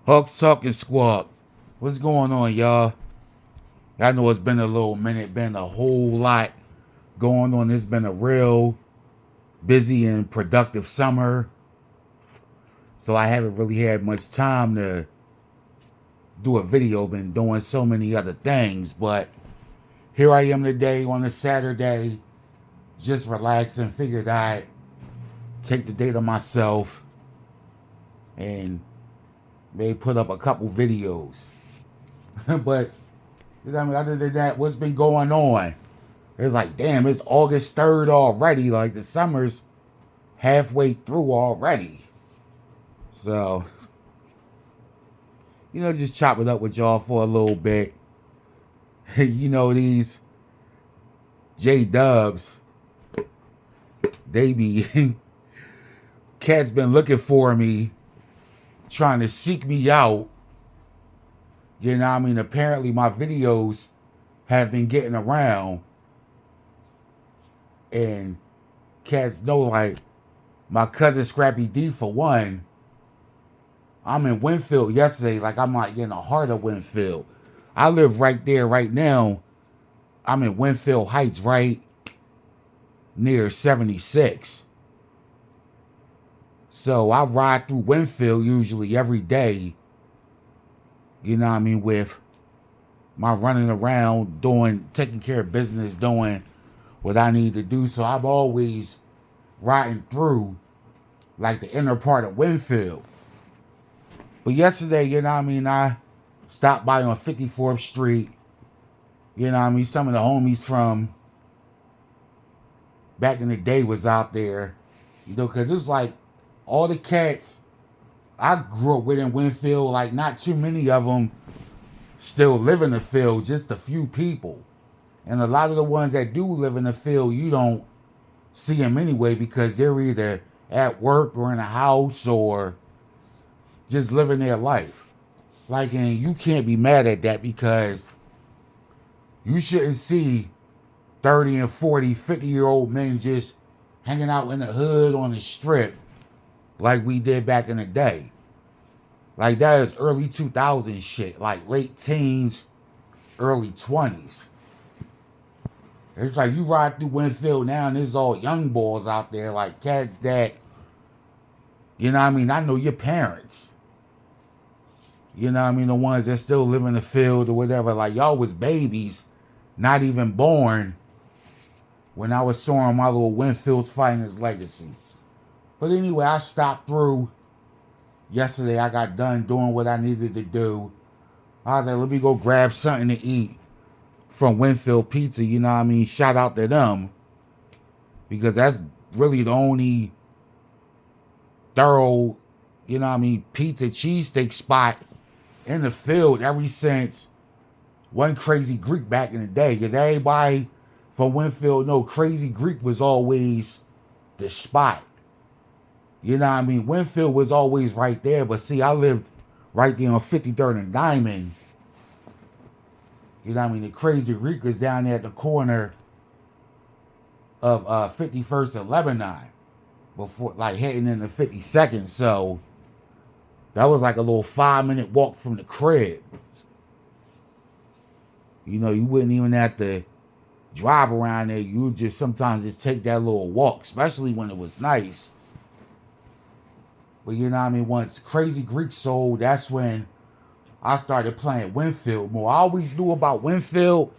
Hawks talking Squawk. What's going on, y'all? I know it's been a little minute, been a whole lot going on. It's been a real busy and productive summer, so I haven't really had much time to do a video. Been doing so many other things, but here I am today on a Saturday, just relaxing. Figured I'd take the day to myself and maybe put up a couple videos. But you know what I mean? Other than that, what's been going on? It's like, damn, it's August 3rd already. Like, the summer's halfway through already. So, just chop it up with y'all for a little bit. These J-Dubs, they be, cats been looking for me, trying to seek me out. You know what I mean? Apparently my videos have been getting around. And cats know, like, my cousin Scrappy D, for one, I'm in Winfield yesterday. Like, I'm like in the heart of Winfield. I live right there right now. I'm in Winfield Heights, right near 76. So I ride through Winfield usually every day. You know what I mean? With my running around, taking care of business, doing what I need to do. So I'm always riding through like the inner part of Winfield. But yesterday, you know what I mean, I stopped by on 54th Street. You know what I mean? Some of the homies from back in the day was out there. Because it's like all the cats I grew up with in Winfield, like not too many of them still live in the field, just a few people. And a lot of the ones that do live in the field, you don't see them anyway because they're either at work or in a house or just living their life. Like, and you can't be mad at that because you shouldn't see 30 and 40, 50-year-old men just hanging out in the hood on the strip like we did back in the day. Like, that is early 2000s shit. Like, late teens, early 20s. It's like you ride through Winfield now and there's all young boys out there, like cats that, you know what I mean? I know your parents. You know what I mean? The ones that still live in the field or whatever. Like, y'all was babies, not even born, when I was soaring my little Winfield's Finest legacy. But anyway, I stopped through yesterday. I got done doing what I needed to do. I was like, let me go grab something to eat from Winfield Pizza. You know what I mean? Shout out to them. Because that's really the only thorough, you know what I mean, pizza cheesesteak spot in the field ever since one Crazy Greek back in the day. Because everybody from Winfield know Crazy Greek was always the spot. You know what I mean? Winfield was always right there. But see, I lived right there on 53rd and Diamond. You know what I mean? The Crazy Greek is down there at the corner of 51st and Lebanon. Before, like, heading into 52nd. So that was like a little 5-minute walk from the crib. You wouldn't even have to drive around there. You would just sometimes just take that little walk, especially when it was nice. But you know what I mean? Once Crazy Greek sold, that's when I started playing Winfield more. I always knew about Winfield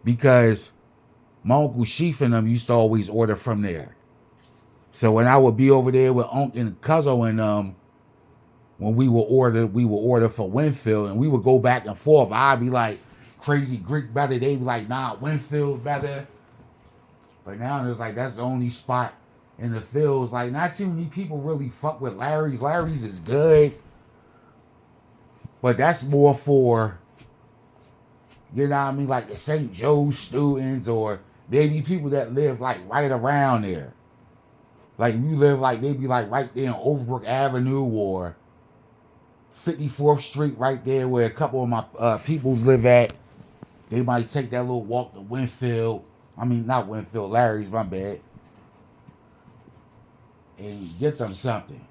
because my Uncle Sheaf and them used to always order from there. So when I would be over there with Uncle and Cuzzo and when we would order for Winfield, and we would go back and forth. I'd be like, Crazy Greek better. They'd be like, nah, Winfield better. But now it's like that's the only spot in the fields. Like, not too many people really fuck with Larry's. Larry's is good, but that's more for, you know what I mean, like the St. Joe's students or maybe people that live like right around there. Like, you live like maybe like right there on Overbrook Avenue or 54th Street right there where a couple of my peoples live at. They might take that little walk to Winfield. I mean, not Winfield, Larry's, my bad. And get them something.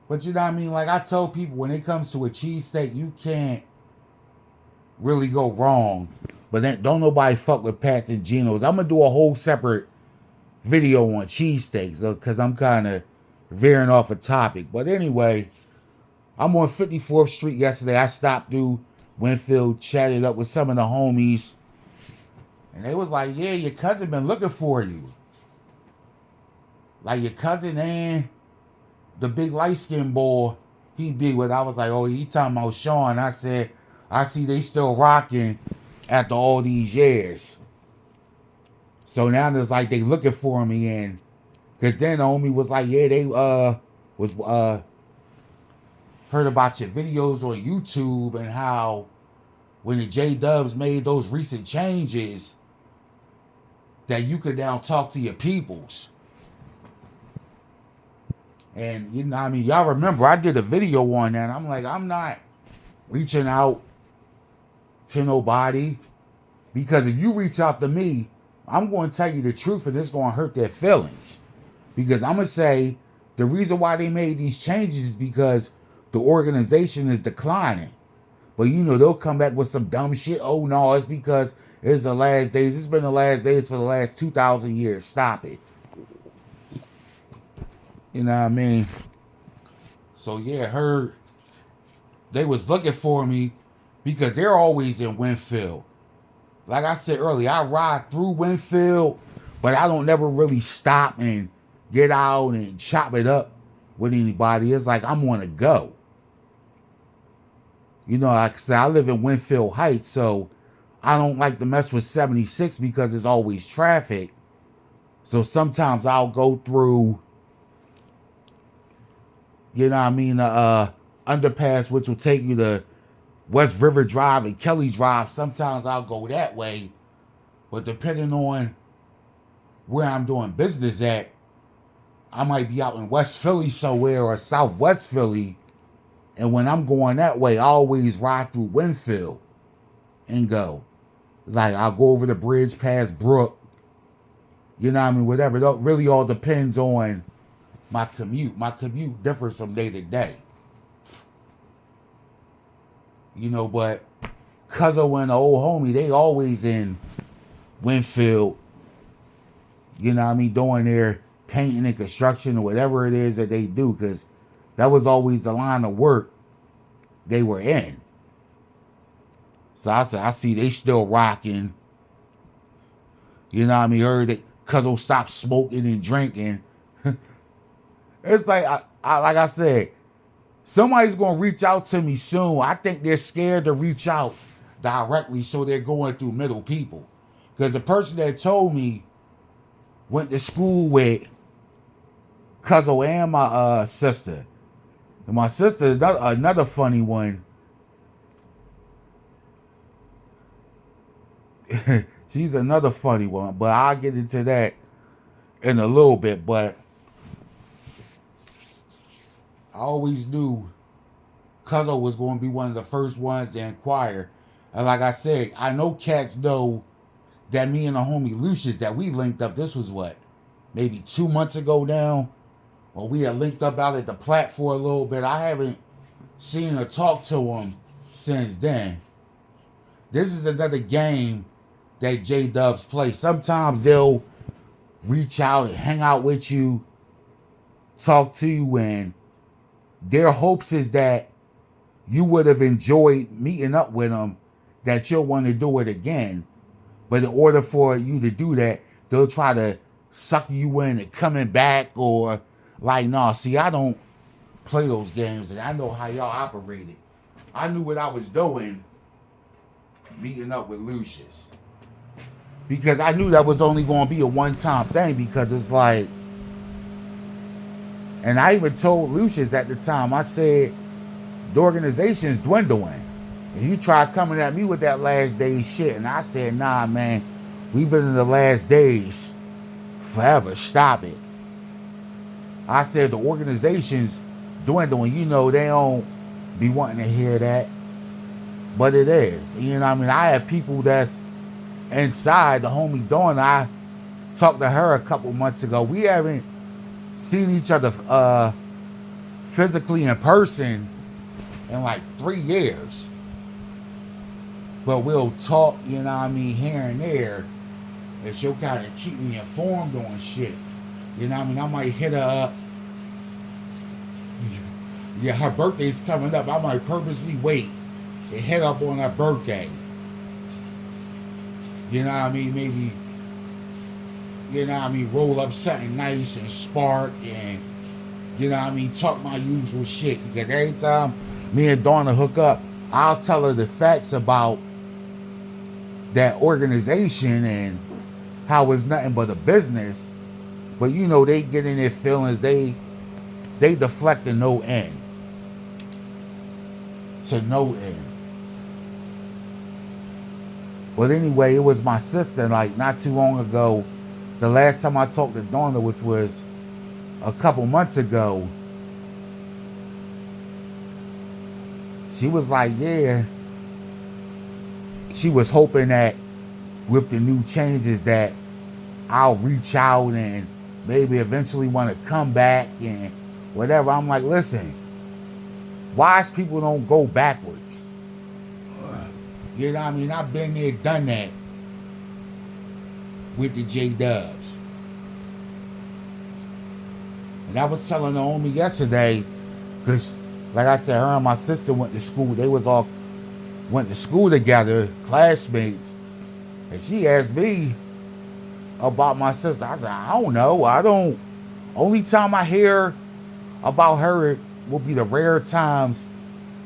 But you know what I mean? Like I tell people, when it comes to a cheesesteak, you can't really go wrong. But then don't nobody fuck with Pat's and Geno's. I'm gonna do a whole separate video on cheesesteaks because I'm kind of veering off a topic. But anyway, I'm on 54th Street yesterday. I stopped through Winfield, chatted up with some of the homies, and they was like, "Yeah, your cousin been looking for you. Like your cousin and the big light skinned boy, he be with." I was like, "Oh, he talking about Sean." I said, "I see they still rocking after all these years." So now it's like they looking for me, and cause then the homie was like, "Yeah, they was heard about your videos on YouTube and how when the J Dubs made those recent changes that you could now talk to your peoples." And you know, I mean, y'all remember I did a video on that. I'm like, I'm not reaching out to nobody, because if you reach out to me, I'm going to tell you the truth and it's going to hurt their feelings. Because I'm going to say the reason why they made these changes is because the organization is declining. But you know, they'll come back with some dumb shit. "Oh no, it's because it's the last days. It's been the last days for the last 2,000 years. Stop it." You know what I mean? So yeah, they was looking for me because they're always in Winfield. Like I said earlier, I ride through Winfield, but I don't never really stop and get out and chop it up with anybody. It's like I'm on a go. You know, like I said, I live in Winfield Heights, so I don't like to mess with 76 because there's always traffic. So sometimes I'll go through, you know what I mean, underpass, which will take you to West River Drive and Kelly Drive. Sometimes I'll go that way. But depending on where I'm doing business at, I might be out in West Philly somewhere or Southwest Philly. And when I'm going that way, I always ride through Winfield and go. Like, I'll go over the bridge past Brook. You know what I mean? Whatever. It really all depends on my commute. My commute differs from day to day. You know, but Cuzzo and the old homie, they always in Winfield. You know what I mean? Doing their painting and construction or whatever it is that they do. Because that was always the line of work they were in. So I see they still rocking. You know what I mean? Heard that Cuzzo stopped smoking and drinking. It's like, like I said, somebody's going to reach out to me soon. I think they're scared to reach out directly, so they're going through middle people. Because the person that told me went to school with Cuzzo and my sister. And my sister, another funny one. She's another funny one, but I'll get into that in a little bit. But I always knew Cuzzo was going to be one of the first ones to inquire. And like I said, I know cats know that me and the homie Lucius, that we linked up. This was what, maybe 2 months ago now? Well, we had linked up out at the Platte for a little bit. I haven't seen or talked to him since then. This is another game that J-Dubs play. Sometimes they'll reach out and hang out with you, talk to you, and their hopes is that you would have enjoyed meeting up with them, that you'll want to do it again. But in order for you to do that, they'll try to suck you in and coming back, or like, nah, see, I don't play those games, and I know how y'all operated. I knew what I was doing meeting up with Lucius. Because I knew that was only going to be a one-time thing, because it's like, and I even told Lucius at the time, I said, the organization's dwindling. And you tried coming at me with that last day shit, and I said, nah, man, we've been in the last days forever. Stop it. I said the organization's dwindling. You know, they don't be wanting to hear that. But it is. You know what I mean? I have people that's inside. The homie Dawn, I talked to her a couple months ago. We haven't seen each other physically in person in like 3 years. But we'll talk, you know what I mean, here and there. And she'll kind of keep me informed on shit. You know what I mean? I might hit her up. Yeah, her birthday's coming up. I might purposely wait and hit up on her birthday. You know what I mean? Maybe, you know what I mean, roll up something nice and spark and, you know what I mean, talk my usual shit. Because every time me and Donna hook up, I'll tell her the facts about that organization and how it's nothing but a business. But you know, they get in their feelings, they deflect to no end. To no end. But anyway, it was my sister, like not too long ago. The last time I talked to Donna, which was a couple months ago, she was like, yeah, she was hoping that with the new changes that I'll reach out and maybe eventually want to come back and whatever. I'm like, listen, wise people don't go backwards. You know what I mean? I've been there, done that with the J-Dubs. And I was telling Naomi yesterday, because like I said, her and my sister went to school. They went to school together, classmates. And she asked me about my sister. I said, I don't know. Only time I hear about her will be the rare times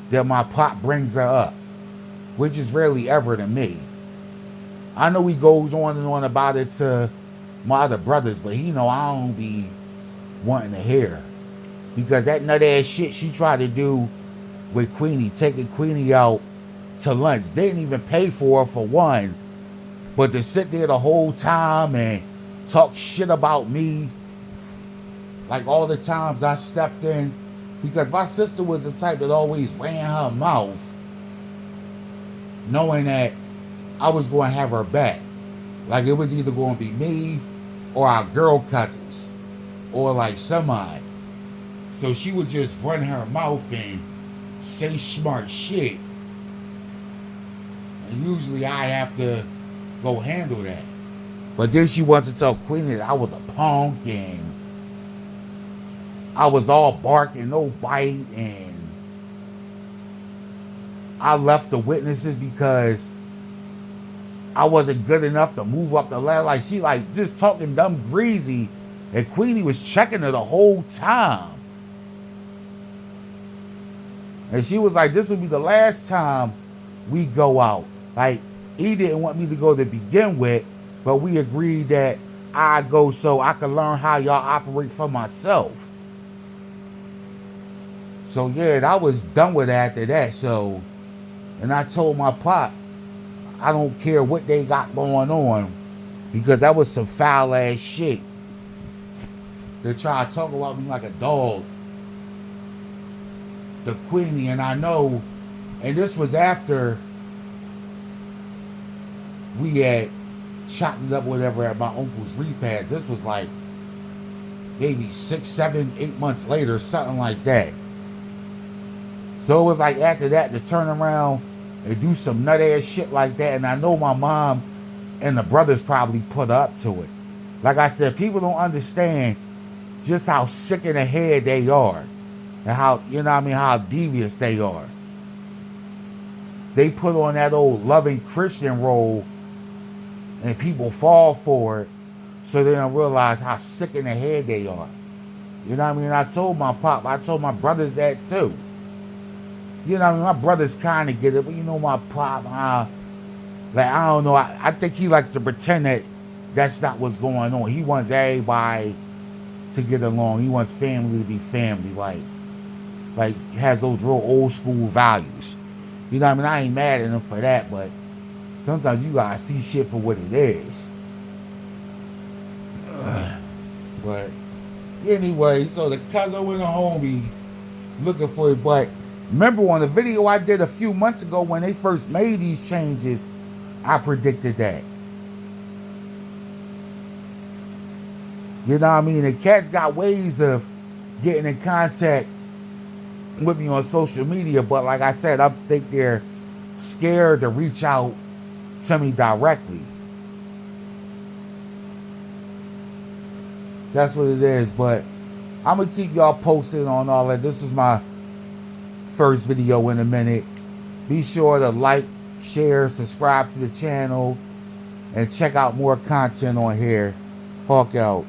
that my pop brings her up, which is rarely ever to me. I know he goes on and on about it to my other brothers, but he know I don't be wanting to hear. Because that nut ass shit she tried to do with Queenie, taking Queenie out to lunch, they didn't even pay for her for one. But to sit there the whole time and talk shit about me, like all the times I stepped in, because my sister was the type that always ran her mouth, knowing that I was going to have her back. Like it was either going to be me or our girl cousins or like somebody. So she would just run her mouth and say smart shit. And usually I have to go handle that. But then she wants to tell Queenie that I was a punk and I was all bark and no bite, and I left the witnesses because I wasn't good enough to move up the ladder. Like she like just talking dumb greasy, and Queenie was checking her the whole time. And she was like, this will be the last time we go out. Like, he didn't want me to go to begin with, but we agreed that I go so I could learn how y'all operate for myself. So yeah, I was done with it after that. So, and I told my pop, I don't care what they got going on, because that was some foul ass shit. They try to talk about me like a dog. The Queenie, and I know, and this was after we had chopped it up whatever at my uncle's repast. This was like maybe 6, 7, 8 months later, something like that. So it was like after that to turn around and do some nut ass shit like that. And I know my mom and the brothers probably put up to it. Like I said, people don't understand just how sick in the head they are. And how, you know what I mean, how devious they are. They put on that old loving Christian role and people fall for it, so they don't realize how sick in the head they are. You know what I mean? I told my pop, I told my brothers that too. You know what I mean? My brothers kind of get it, but you know my pop, like I don't know, I think he likes to pretend that that's not what's going on. He wants everybody to get along. He wants family to be family, like has those real old school values. You know what I mean? I ain't mad at him for that, but sometimes you gotta see shit for what it is. But anyway, so the cousin and the homie looking for it. But remember on the video I did a few months ago when they first made these changes, I predicted that. You know what I mean? The cats got ways of getting in contact with me on social media, but like I said, I think they're scared to reach out to me directly. That's what it is. But I'm gonna keep y'all posted on all that. This is my first video in a minute. Be sure to like, share, subscribe to the channel, and check out more content on here. Hawk out.